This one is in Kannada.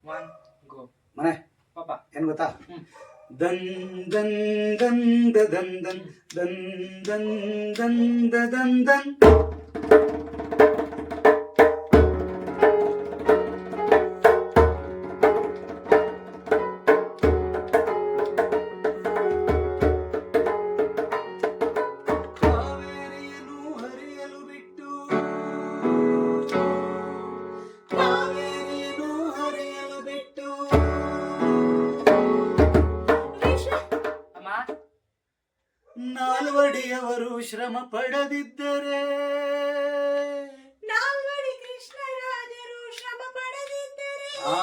One go. ಮನೆ ಪಾಪ ಏನ್ ಗೊತ್ತಾ? ದನ್ ದನ್ ದನ್ ದನ್ ದನ್ ದನ್ ದನ್ ದನ್ ದನ್ ದನ್. ಕಾವೇರಿಯನ್ನು ಹರಿಯಲು ಬಿಟ್ಟು ಕಾವೇರಿಯನ್ನು ಹರಿಯಲು ಬಿಟ್ಟು ಅಮ್ಮ ನಾಲ್ವಡಿಯವರು ಶ್ರಮ ಪಡದಿದ್ದರೆ ನಾಲ್ವಡಿ ಕೃಷ್ಣರಾಜರು ಶ್ರಮ ಪಡದಿದ್ದರೆ ಆ